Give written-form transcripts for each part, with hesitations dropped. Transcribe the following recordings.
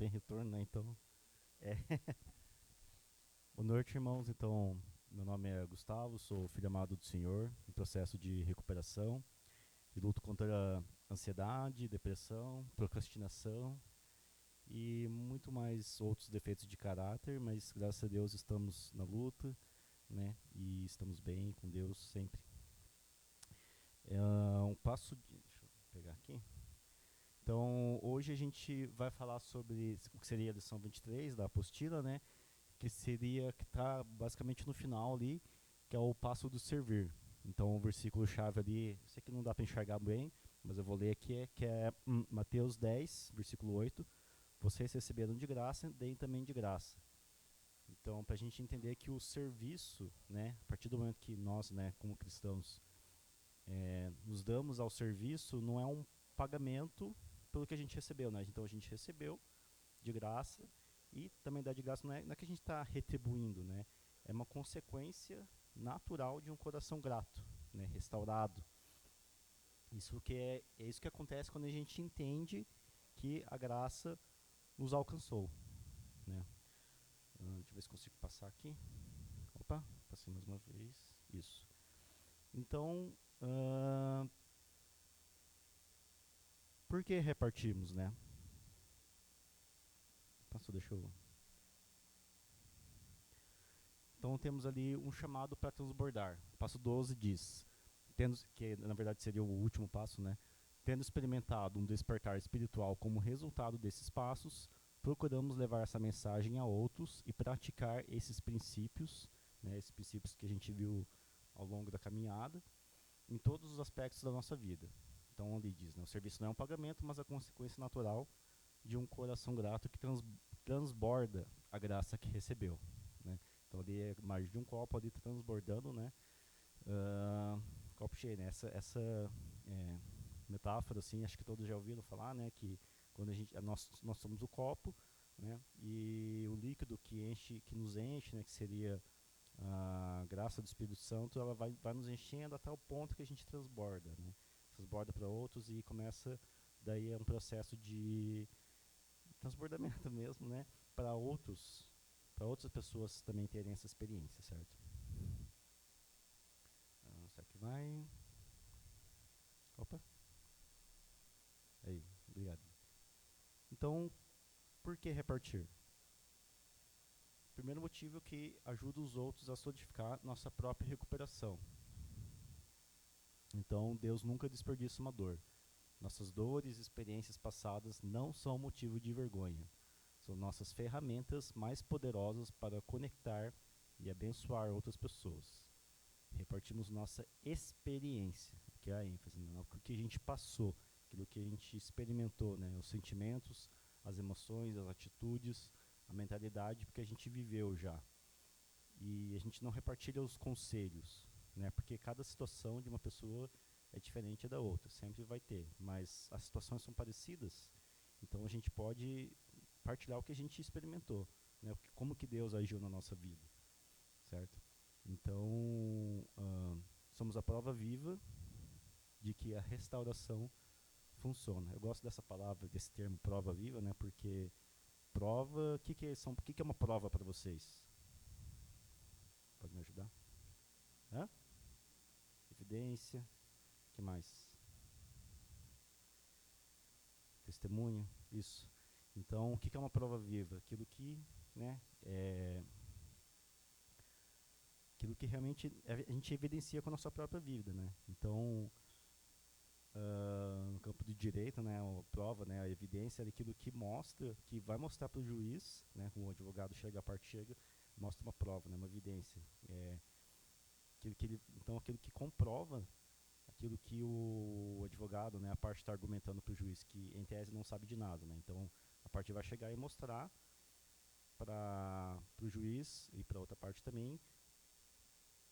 tem retorno, né? Então, é. Boa noite, irmãos. Então, meu nome é Gustavo, sou filho amado do Senhor, em processo de recuperação e luto contra a ansiedade, depressão, procrastinação e muito mais outros defeitos de caráter, mas graças a Deus estamos na luta, né? E estamos bem com Deus sempre. Um passo de, deixa eu pegar aqui. Então, hoje a gente vai falar sobre o que seria a lição 23 da apostila, né? Que seria, que está basicamente no final ali, que é o passo do servir. Então, o versículo-chave ali, sei que não dá para enxergar bem, mas eu vou ler aqui, que é Mateus 10, versículo 8. Vocês receberam de graça, deem também de graça. Então, para a gente entender que o serviço, né, a partir do momento que nós, né, como cristãos, nos damos ao serviço, não é um pagamento pelo que a gente recebeu, né? Então a gente recebeu de graça e também dar de graça não é que a gente está retribuindo, né? É uma consequência natural de um coração grato, né? Restaurado. Isso que é isso que acontece quando a gente entende que a graça nos alcançou, né? Deixa eu ver se consigo passar aqui. Opa, passei mais uma vez. Isso. Então, por que repartimos, né? Passou, deixa eu... Então temos ali um chamado para transbordar. O passo 12 diz, que na verdade seria o último passo, né? Tendo experimentado um despertar espiritual como resultado desses passos, procuramos levar essa mensagem a outros e praticar esses princípios, né, esses princípios que a gente viu ao longo da caminhada, em todos os aspectos da nossa vida. Então ele diz, né, o serviço não é um pagamento, mas a consequência natural de um coração grato que transborda a graça que recebeu, né? Então ali é mais de um copo ali transbordando, né? Copo cheio, né? Essa metáfora, assim, acho que todos já ouviram falar, né? Que quando nós somos o copo, né? E o líquido que nos enche, né? Que seria a graça do Espírito Santo, ela vai nos enchendo até o ponto que a gente transborda, né? Transborda para outros e começa, daí é um processo de transbordamento mesmo, né? Para outras pessoas também terem essa experiência, certo? Será que vai? Opa. Aí, obrigado. Então, por que repartir? Primeiro motivo é que ajuda os outros a solidificar nossa própria recuperação. Então, Deus nunca desperdiça uma dor. Nossas dores e experiências passadas não são motivo de vergonha. São nossas ferramentas mais poderosas para conectar e abençoar outras pessoas. Repartimos nossa experiência, que é a ênfase, né? O que a gente passou, aquilo que a gente experimentou, né? Os sentimentos, as emoções, as atitudes, a mentalidade, porque a gente viveu já. E a gente não repartilha os conselhos, né? Porque cada situação de uma pessoa é diferente da outra, sempre vai ter, mas as situações são parecidas, então a gente pode partilhar o que a gente experimentou, né? Como que Deus agiu na nossa vida, certo? Então, somos a prova viva de que a restauração funciona. Eu gosto dessa palavra, desse termo prova viva, né? Porque prova, o que é uma prova para vocês? Pode me ajudar? Hã? Evidência, o que mais? Testemunha, isso. Então, o que é uma prova viva? Né, aquilo que realmente a gente evidencia com a nossa própria vida, né? Então, no campo do direito, né, a prova, né, a evidência é aquilo que mostra, que vai mostrar para o juiz, né, o advogado chega, a parte chega, mostra uma prova, né, uma evidência. Então, aquilo que comprova aquilo que o advogado, né, a parte está argumentando para o juiz, que em tese não sabe de nada, né? Então, a parte vai chegar e mostrar para o juiz e para outra parte também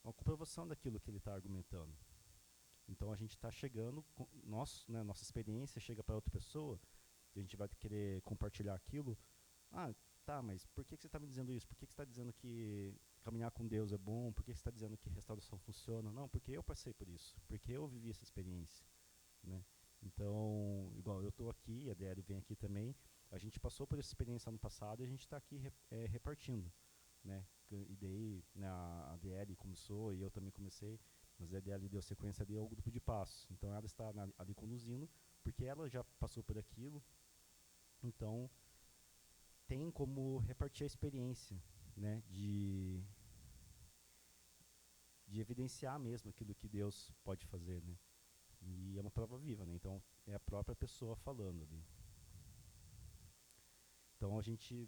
a comprovação daquilo que ele está argumentando. Então a gente está chegando, né, nossa experiência chega para outra pessoa, e a gente vai querer compartilhar aquilo. Ah, tá, mas por que você está me dizendo isso? Por que você está dizendo que caminhar com Deus é bom? Por que você está dizendo que restauração funciona? Não, porque eu passei por isso, porque eu vivi essa experiência, né? Então, igual eu estou aqui, a DL vem aqui também, a gente passou por essa experiência no passado e a gente está aqui repartindo, né? E daí, né, a DL começou e eu também comecei, mas a DL deu sequência ali ao grupo de passos. Então ela está ali conduzindo, porque ela já passou por aquilo, então tem como repartir a experiência, né, de evidenciar mesmo aquilo que Deus pode fazer, né? E é uma prova viva, né? Então é a própria pessoa falando ali. Então a gente,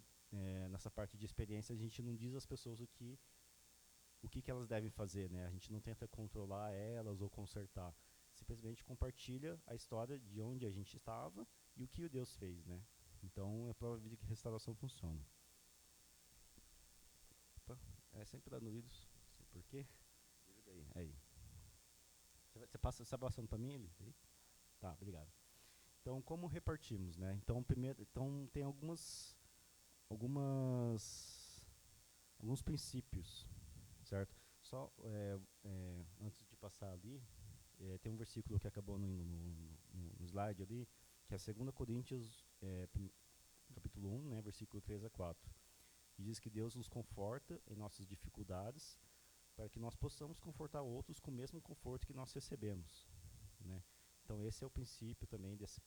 nessa parte de experiência, a gente não diz às pessoas o que elas devem fazer, né? A gente não tenta controlar elas ou consertar. Simplesmente compartilha a história de onde a gente estava e o que o Deus fez, né? Então é prova viva que restauração funciona. Opa, sempre dando ruídos, não sei porquê. Aí. Você está passando para mim, Eli? Aí? Tá, obrigado. Então, como repartimos, né? Então, primeiro, então tem alguns princípios, certo? Só antes de passar ali, tem um versículo que acabou no slide ali, que é 2 Coríntios, capítulo 1, né, versículo 3 a 4. Que diz que Deus nos conforta em nossas dificuldades, para que nós possamos confortar outros com o mesmo conforto que nós recebemos, né? Então esse é o princípio também desse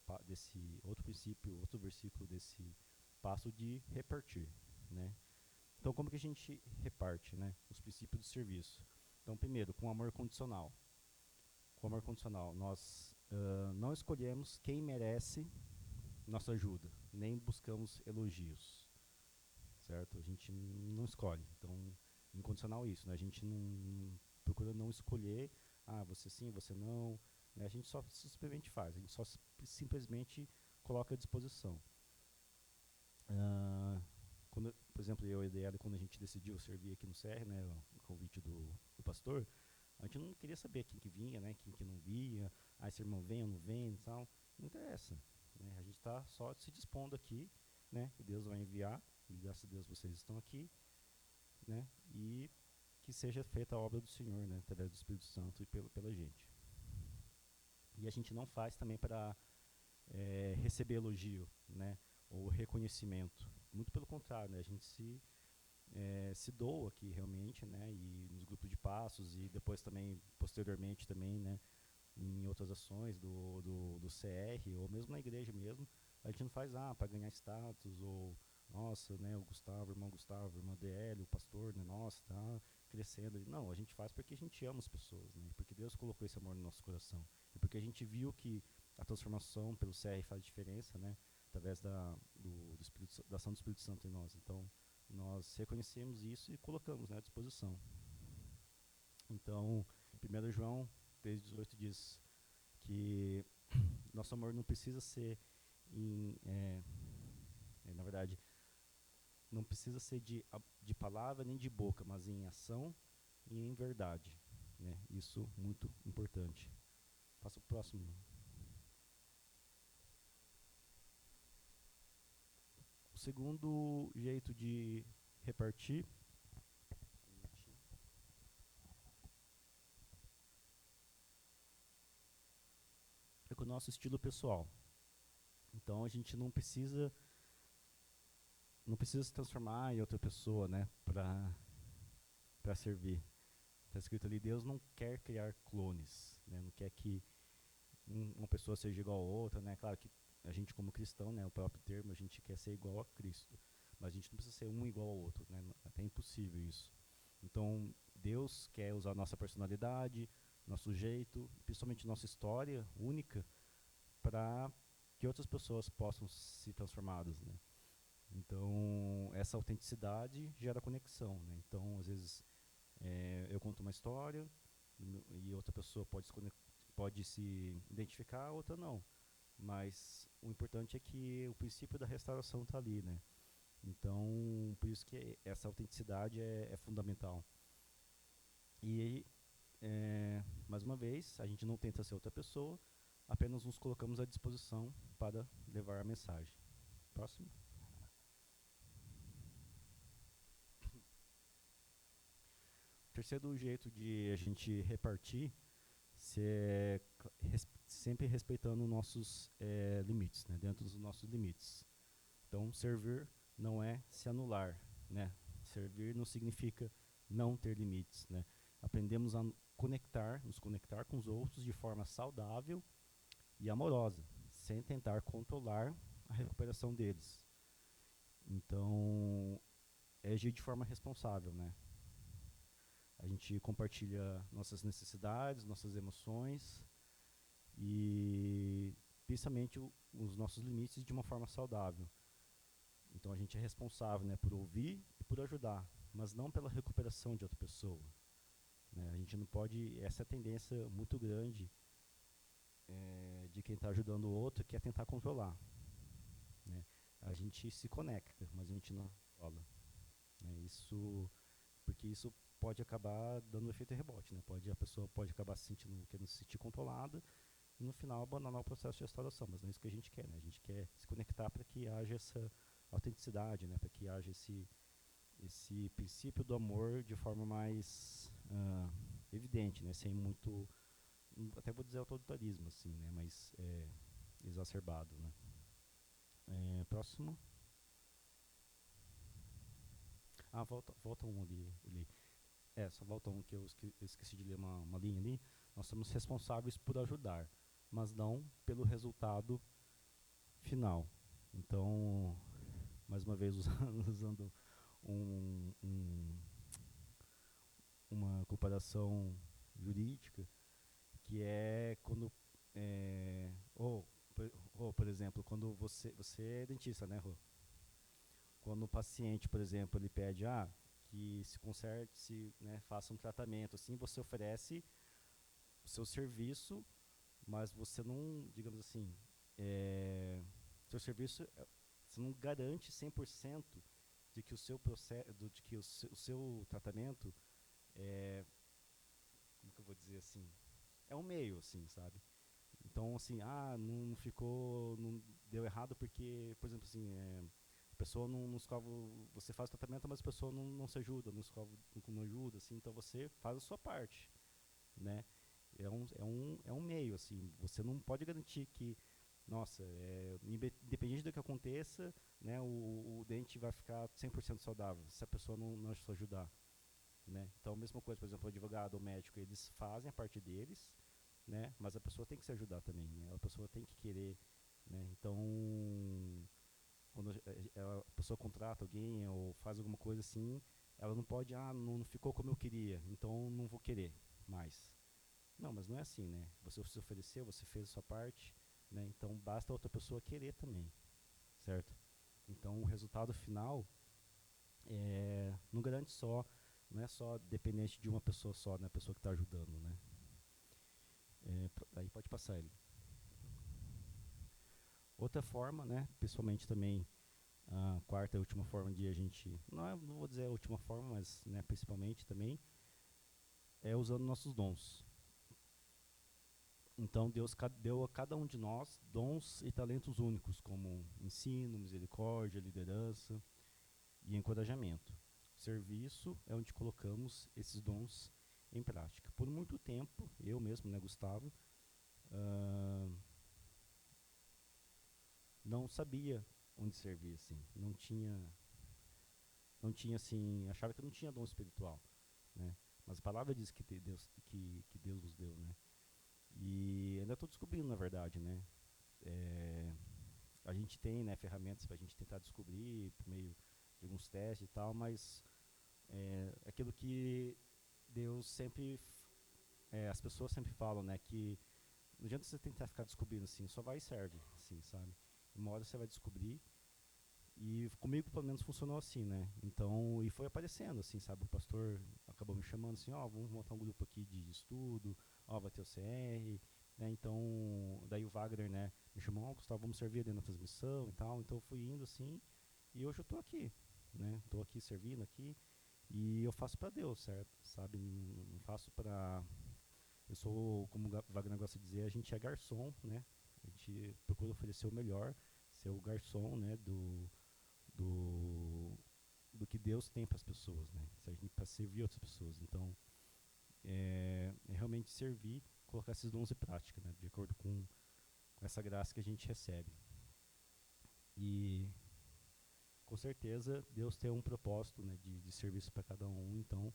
outro princípio, outro versículo desse passo de repartir, né? Então como que a gente reparte, né? Os princípios do serviço. Então primeiro, com amor condicional. Com amor condicional, nós não escolhemos quem merece nossa ajuda, nem buscamos elogios, certo? A gente não escolhe. Então, incondicional é isso, né? A gente não procura não escolher, você sim, você não, né? A gente só simplesmente faz, a gente só simplesmente coloca à disposição. Quando, por exemplo, eu e a Adriana, quando a gente decidiu servir aqui no CR, né, o convite do pastor, a gente não queria saber quem que vinha, né, quem que não via, esse irmão vem ou não vem e tal, não interessa, né? A gente está só se dispondo aqui, né, que Deus vai enviar, e graças a Deus vocês estão aqui, né, e que seja feita a obra do Senhor, né, através do Espírito Santo e pela gente. E a gente não faz também para receber elogio, né, ou reconhecimento. Muito pelo contrário, né, a gente se doa aqui realmente, né, e nos grupos de passos e depois também, posteriormente também, né, em outras ações do CR, ou mesmo na igreja mesmo, a gente não faz para ganhar status, ou nossa, né, o Gustavo, o irmão Gustavo, a irmã DL, o pastor, né, nossa, tá crescendo. Não, a gente faz porque a gente ama as pessoas, né, porque Deus colocou esse amor no nosso coração, e porque a gente viu que a transformação pelo CR faz diferença, né, através da ação do Espírito Santo em nós. Então, nós reconhecemos isso e colocamos, né, à disposição. Então, 1 João 3,18 diz que nosso amor não precisa ser na verdade, não precisa ser de palavra nem de boca, mas em ação e em verdade, né? Isso muito importante. Passa para o próximo. O segundo jeito de repartir é com o nosso estilo pessoal. Então a gente não precisa se transformar em outra pessoa, né, para servir. Está escrito ali, Deus não quer criar clones, né, não quer que uma pessoa seja igual a outra, né? Claro que a gente como cristão, né, o próprio termo, a gente quer ser igual a Cristo, mas a gente não precisa ser um igual ao outro, né? É até impossível isso. Então, Deus quer usar nossa personalidade, nosso jeito, principalmente nossa história única, para que outras pessoas possam se transformadas, né? Então, essa autenticidade gera conexão, né? Então, às vezes, eu conto uma história e outra pessoa pode se identificar, outra não. Mas o importante é que o princípio da restauração está ali, né? Então, por isso que essa autenticidade é fundamental. E, mais uma vez, a gente não tenta ser outra pessoa, apenas nos colocamos à disposição para levar a mensagem. Próximo. O terceiro jeito de a gente repartir sempre respeitando nossos limites, né, dentro dos nossos limites. Então, servir não é se anular, né? Servir não significa não ter limites, né? Aprendemos a nos conectar com os outros de forma saudável e amorosa, sem tentar controlar a recuperação deles. Então, é agir de forma responsável, né? A gente compartilha nossas necessidades, nossas emoções e principalmente os nossos limites de uma forma saudável. Então a gente é responsável, né, por ouvir e por ajudar, mas não pela recuperação de outra pessoa, né? A gente não pode, essa é a tendência muito grande de quem está ajudando o outro, que é tentar controlar, né? A gente se conecta, mas a gente não controla, né? Porque isso pode acabar dando um efeito rebote, né? A pessoa pode acabar querendo se sentir controlada e no final abandonar o processo de restauração, mas não é isso que a gente quer, né? A gente quer se conectar para que haja essa autenticidade, né? Para que haja esse princípio do amor de forma mais evidente, né? Sem muito, até vou dizer autoritarismo, assim, né? Mas exacerbado, né? Próximo. Volta um ali. Só volta um que eu esqueci de ler uma linha ali. Nós somos responsáveis por ajudar, mas não pelo resultado final. Então, mais uma vez usando uma comparação jurídica, que é quando por exemplo, quando você é dentista, né, Rô? Quando o paciente, por exemplo, ele pede que se conserte, né, faça um tratamento, assim, você oferece o seu serviço, mas você não, digamos assim, seu serviço, você não garante 100% de que o seu processo, de que o seu tratamento como que eu vou dizer assim, é um meio, assim, sabe? Então, assim, não ficou, não deu errado porque, por exemplo, assim, a pessoa não escova, você faz o tratamento, mas a pessoa não se ajuda, não ajuda, assim, então você faz a sua parte, né? É um meio, assim, você não pode garantir que, nossa, independente do que aconteça, né, o dente vai ficar 100% saudável, se a pessoa não te ajudar, né? Então, a mesma coisa, por exemplo, o advogado, o médico, eles fazem a parte deles, né? Mas a pessoa tem que se ajudar também, né? A pessoa tem que querer, né? Então, quando a pessoa contrata alguém ou faz alguma coisa assim, ela não pode, não ficou como eu queria, então não vou querer mais. Não, mas não é assim, né? Você se ofereceu, você fez a sua parte, né? Então basta a outra pessoa querer também, certo? Então o resultado final não garante não é só dependente de uma pessoa só, né? A pessoa que está ajudando, né? Aí pode passar ele. Outra forma, né? Pessoalmente também, a quarta e última forma de a gente, não vou dizer a última forma, mas né, principalmente também, é usando nossos dons. Então Deus deu a cada um de nós dons e talentos únicos, como ensino, misericórdia, liderança e encorajamento. Serviço é onde colocamos esses dons em prática. Por muito tempo, eu mesmo, né, Gustavo, não sabia onde servir, assim, não tinha assim, achava que eu não tinha dom espiritual, né? Mas a palavra diz que Deus nos deu, né? E ainda estou descobrindo, na verdade, né? A gente tem, né, ferramentas para a gente tentar descobrir por meio de alguns testes e tal, mas aquilo que Deus sempre, as pessoas sempre falam, né, que não adianta você tentar ficar descobrindo assim, só vai e serve, assim, sabe? Uma hora você vai descobrir. E comigo, pelo menos, funcionou assim, né? Então, e foi aparecendo, assim, sabe? O pastor acabou me chamando assim, vamos montar um grupo aqui de estudo, vai ter o CR, né? Então, daí o Wagner, né, me chamou, Gustavo, vamos servir ali na transmissão e tal. Então, eu fui indo, assim, e hoje eu tô aqui, né? Tô aqui servindo aqui, e eu faço para Deus, certo? Sabe? Não faço para... Eu sou, como o Wagner gosta de dizer, a gente é garçom, né? A gente procura oferecer o melhor, ser o garçom, né, do, do que Deus tem para as pessoas, né? Para servir outras pessoas. Então, é realmente servir, colocar esses dons em prática, né? De acordo com essa graça que a gente recebe. E com certeza Deus tem um propósito, né, de serviço para cada um. Então,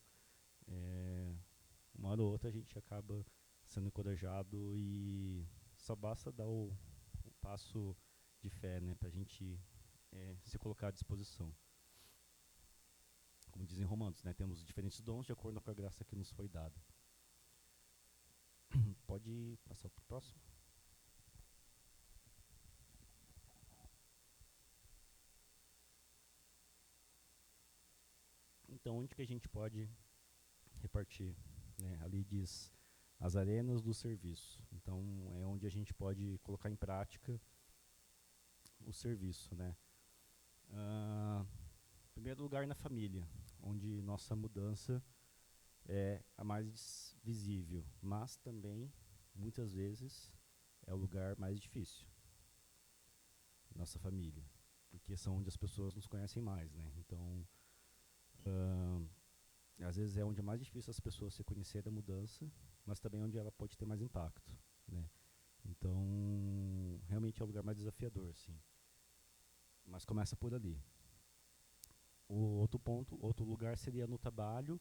uma hora ou outra a gente acaba sendo encorajado e só basta dar o passo de fé, né, para a gente se colocar à disposição. Como dizem Romanos, né, temos diferentes dons de acordo com a graça que nos foi dada. Pode passar para o próximo. Então, onde que a gente pode repartir? Né? Ali diz as arenas do serviço. Então, é onde a gente pode colocar em prática o serviço, né? Em primeiro lugar, na família, onde nossa mudança é a mais visível, mas também, muitas vezes, é o lugar mais difícil. Nossa família, porque são onde as pessoas nos conhecem mais, né? Então, às vezes é onde é mais difícil as pessoas se conhecerem a mudança, mas também onde ela pode ter mais impacto, né? Então, realmente é o lugar mais desafiador, assim. Mas começa por ali. O outro lugar seria no trabalho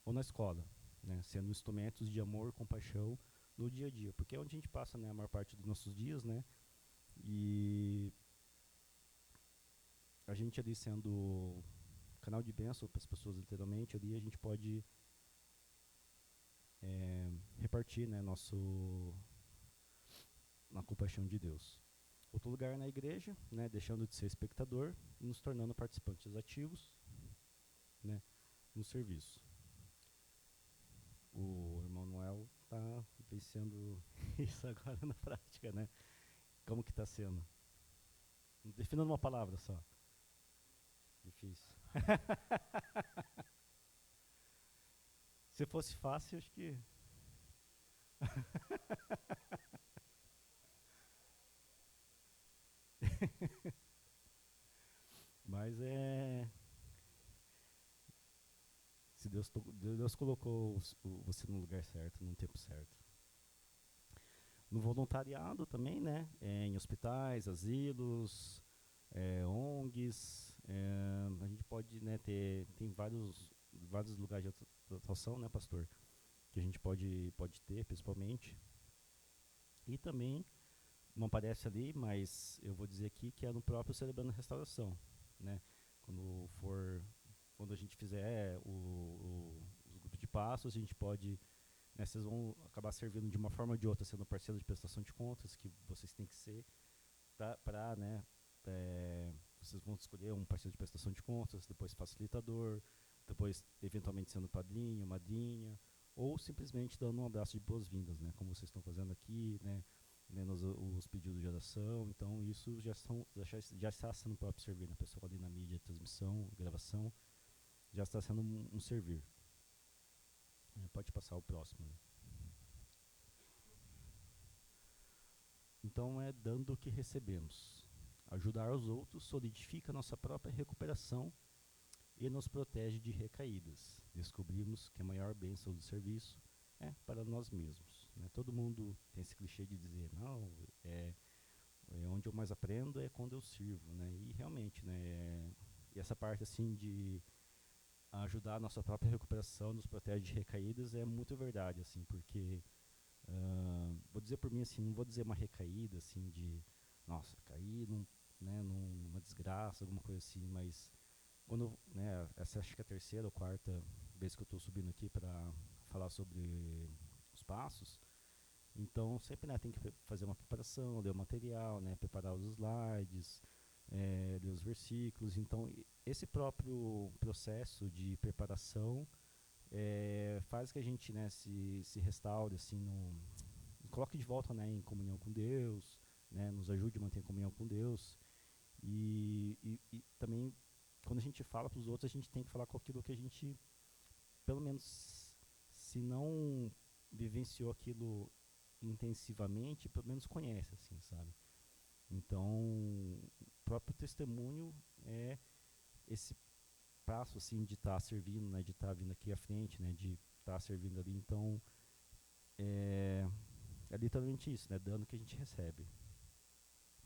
ou na escola, né? Sendo instrumentos de amor, compaixão no dia a dia, porque é onde a gente passa, né, a maior parte dos nossos dias, né? E a gente ali sendo canal de bênção para as pessoas, literalmente, ali a gente pode repartir, né, na compaixão de Deus. Outro lugar é na igreja, né, deixando de ser espectador e nos tornando participantes ativos, né, no serviço. O irmão Noel está vivenciando isso agora na prática, né? Como que está sendo? Defina numa palavra só. Difícil. Se fosse fácil, acho que... Mas se Deus colocou você no lugar certo, no tempo certo. No voluntariado também, né? Em hospitais, asilos, ONGs. A gente pode, né, tem vários lugares de atuação, né, pastor? Que a gente pode ter, principalmente. E também, não aparece ali, mas eu vou dizer aqui que é no próprio Celebrando Restauração, né? Quando a gente fizer os grupos de passos, a gente pode, né, vocês vão acabar servindo de uma forma ou de outra, sendo parceiro de prestação de contas, que vocês têm que ser, para, né, vocês vão escolher um parceiro de prestação de contas, depois facilitador, depois eventualmente sendo padrinho, madrinha, ou simplesmente dando um abraço de boas-vindas, né, como vocês estão fazendo aqui, né, lendo os pedidos de oração. Então isso já está sendo próprio servir, né, pessoal ali na mídia, transmissão, gravação, já está sendo um servir. Pode passar o próximo. Né? Então é dando o que recebemos. Ajudar os outros solidifica nossa própria recuperação e nos protege de recaídas. Descobrimos que a maior bênção do serviço é para nós mesmos. Né? Todo mundo tem esse clichê de dizer, não, onde eu mais aprendo é quando eu sirvo. Né? E realmente, né, e essa parte assim de ajudar a nossa própria recuperação, nos protege de recaídas, é muito verdade, assim, porque vou dizer por mim assim, não vou dizer uma recaída assim de, nossa, caí numa desgraça, alguma coisa assim, mas quando, né, essa acho que é a terceira ou quarta vez que eu estou subindo aqui para falar sobre os passos, então sempre, né, tem que fazer uma preparação, ler o material, né, preparar os slides, ler os versículos. Então esse próprio processo de preparação faz que a gente, né, se restaure, assim, coloque de volta, né, em comunhão com Deus, né, nos ajude a manter comunhão com Deus. E também, quando a gente fala para os outros, a gente tem que falar com aquilo que a gente, pelo menos, se não vivenciou aquilo intensivamente, pelo menos conhece, assim, sabe? Então, o próprio testemunho é esse passo, assim, de estar servindo, né, de estar vindo aqui à frente, né, de estar servindo ali. Então, é literalmente isso, né, dando o que a gente recebe.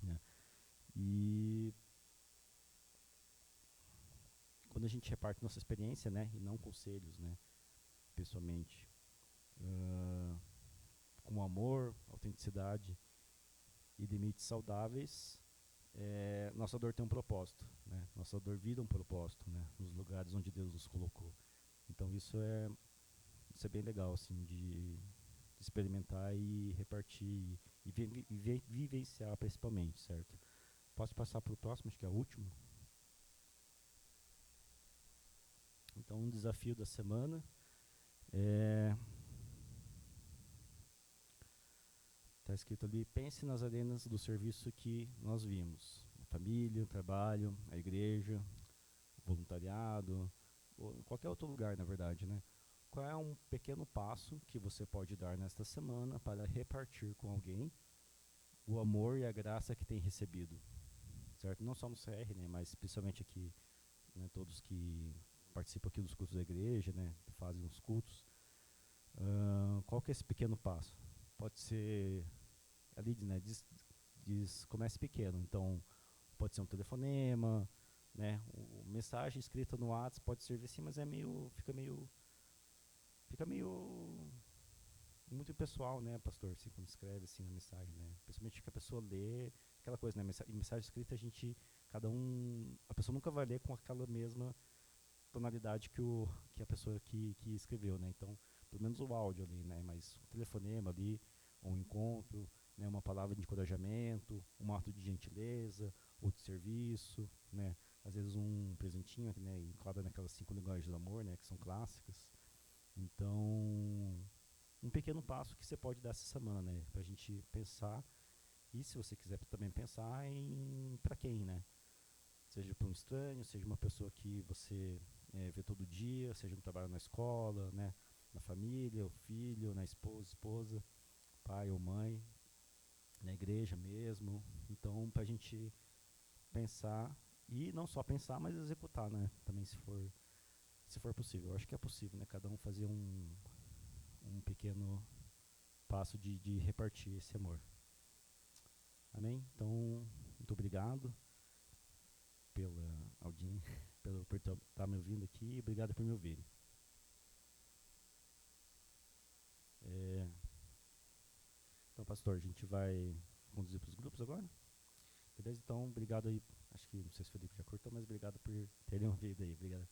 Né? E quando a gente reparte nossa experiência, né, e não conselhos, né, pessoalmente, com amor, autenticidade e limites saudáveis, nossa dor tem um propósito, né? Nossa dor vira um propósito, né? Nos lugares onde Deus nos colocou. Então isso é bem legal, assim, de experimentar e repartir e vivenciar principalmente, certo? Posso passar para o próximo, acho que é o último. Então, um desafio da semana é... Está escrito ali, pense nas arenas do serviço que nós vimos. A família, o trabalho, a igreja, o voluntariado, ou em qualquer outro lugar, na verdade, né? Qual é um pequeno passo que você pode dar nesta semana para repartir com alguém o amor e a graça que tem recebido? Certo? Não só no CR, né? Mas principalmente aqui, né? Todos que participam aqui dos cultos da igreja, né? Que fazem os cultos. Qual que é esse pequeno passo? Pode ser, ali né, comece pequeno, então pode ser um telefonema, né, mensagem escrita no WhatsApp pode servir assim, mas fica meio muito impessoal, né, pastor, assim, quando escreve assim na mensagem, né, principalmente que a pessoa lê, aquela coisa, né, mensagem escrita a pessoa nunca vai ler com aquela mesma tonalidade que a pessoa que escreveu, né, então pelo menos o áudio ali, né, mas o telefonema ali, um encontro, né, uma palavra de encorajamento, um ato de gentileza, ou de serviço, né, às vezes um presentinho, né, enquadra naquelas 5 linguagens do amor, né, que são clássicas. Então, um pequeno passo que você pode dar essa semana, né, pra gente pensar, e se você quiser também pensar em para quem, né, seja para um estranho, seja uma pessoa que você vê todo dia, seja no trabalho na escola, né, na família, o filho, na esposa, pai ou mãe, na igreja mesmo. Então, para a gente pensar, e não só pensar, mas executar, né, também se for possível. Eu acho que é possível, né, cada um fazer um pequeno passo de repartir esse amor. Amém? Então, muito obrigado pela audiência, por estar me ouvindo aqui, e obrigado por me ouvirem. Então, pastor, a gente vai conduzir para os grupos agora? Beleza? Então, obrigado aí. Acho que, não sei se o Felipe já cortou, mas obrigado por terem ouvido aí. Obrigado.